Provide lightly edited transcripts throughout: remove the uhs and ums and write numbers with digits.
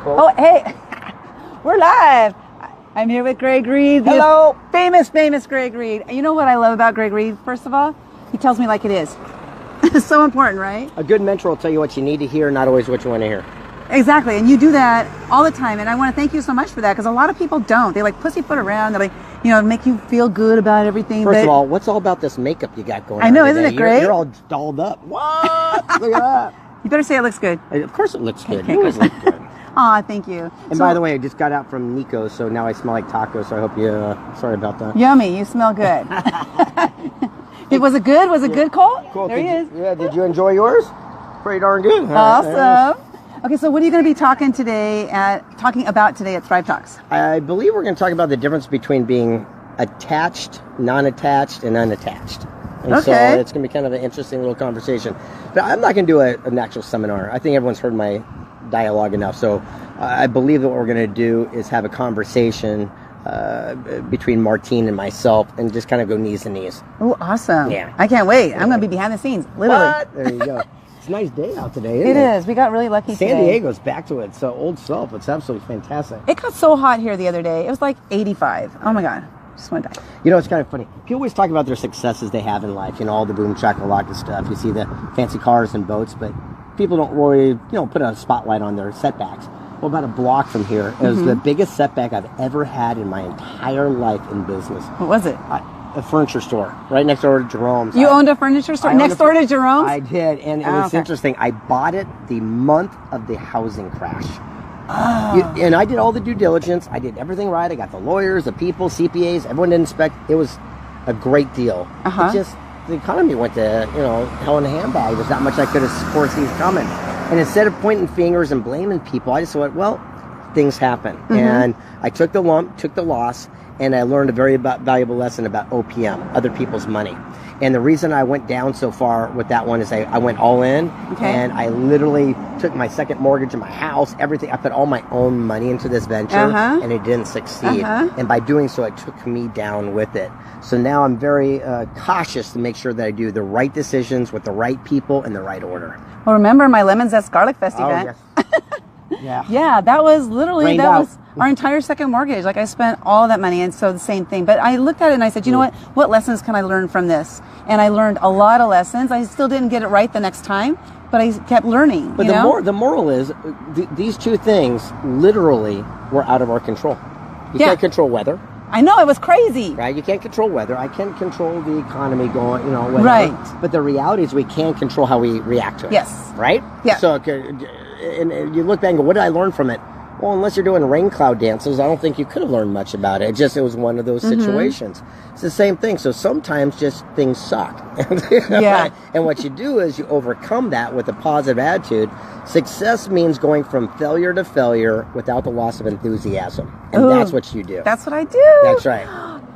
Cool. Oh, hey, we're live. I'm here with Greg Reid. Hello. Famous Greg Reid. You know what I love about Greg Reid? First of all, he tells me like it is. It's so important, right? A good mentor will tell you what you need to hear, not always what you want to hear. Exactly, and you do that all the time, and I want to thank you so much for that, because a lot of people don't. They like pussyfoot around. They like, make you feel good about everything. First of all, what's all about this makeup you got going on? I know, today? isn't it great? You're all dolled up. What? Look at that. You better say it looks good. Of course it looks good. Okay, You always look good. Aw, thank you. And by the way, I just got out from Nico's, so now I smell like tacos, so I hope you, sorry about that. Yummy, you smell good. Was it good? Was it good, Colt? Cool. There he is. Yeah, did you enjoy yours? Pretty darn good. Awesome. Okay, so what are you going to be talking about today at Thrive Talks? I believe we're going to talk about the difference between being attached, non-attached, and unattached. And so it's going to be kind of an interesting little conversation. But I'm not going to do an actual seminar. I think everyone's heard my dialogue enough. So I believe that what we're going to do is have a conversation between Martine and myself and just kind of go knees to knees. Oh, awesome. Yeah. I can't wait. I'm going to be behind the scenes, literally. What? There you go. It's a nice day out today, isn't it? It is. We got really lucky today. San Diego's back to its old self. It's absolutely fantastic. It got so hot here the other day. It was like 85. Oh, my God. Just want to die. It's kind of funny. People always talk about their successes they have in life, all the boom shakalaka stuff. You see the fancy cars and boats, but people don't really, put a spotlight on their setbacks. Well, about a block from here, it was the biggest setback I've ever had in my entire life in business. What was it? A furniture store right next door to Jerome's. You owned a furniture store next door to Jerome's? I did, and it was interesting. I bought it the month of the housing crash. And I did all the due diligence. I did everything right. I got the lawyers, the people, CPAs, everyone to inspect. It was a great deal. It just, the economy went to, hell in a handbag. There's not much I could have foreseen coming. And instead of pointing fingers and blaming people, I just thought, well, things happen. And I took the lump, took the loss, and I learned a very valuable lesson about OPM, other people's money. And the reason I went down so far with that one is I went all in, and I literally took my second mortgage in my house, everything. I put all my own money into this venture, and it didn't succeed. And by doing so, it took me down with it. So now I'm very cautious to make sure that I do the right decisions with the right people in the right order. Well, remember my Lemon Zest Garlic Fest event? Yes. Yeah, that was literally, was our entire second mortgage. Like, I spent all of that money, and so the same thing. But I looked at it and I said, you know what lessons can I learn from this? And I learned a lot of lessons. I still didn't get it right the next time, but I kept learning. But the moral is, these two things literally were out of our control. You can't control weather. I know, it was crazy. Right? You can't control weather. I can't control the economy going, whatever. Right. But the reality is we can control how we react to it. Yes. Right? Yeah. So, and you look back and go, what did I learn from it? Well, unless you're doing rain cloud dances, I don't think you could have learned much about it. It was one of those situations. It's the same thing. So sometimes just things suck. And what you do is you overcome that with a positive attitude. Success means going from failure to failure without the loss of enthusiasm. And that's what you do. That's what I do. That's right.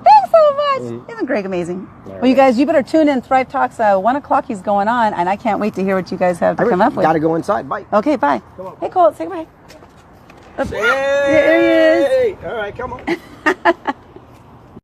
Thanks so much. Isn't Greg amazing? Well, you guys, you better tune in. Thrive Talks, 1 o'clock he's going on, and I can't wait to hear what you guys have to come up with. Got to go inside. Bye. Okay, bye. Come on. Hey, Colt, say bye. Hey, there he is. All right, come on.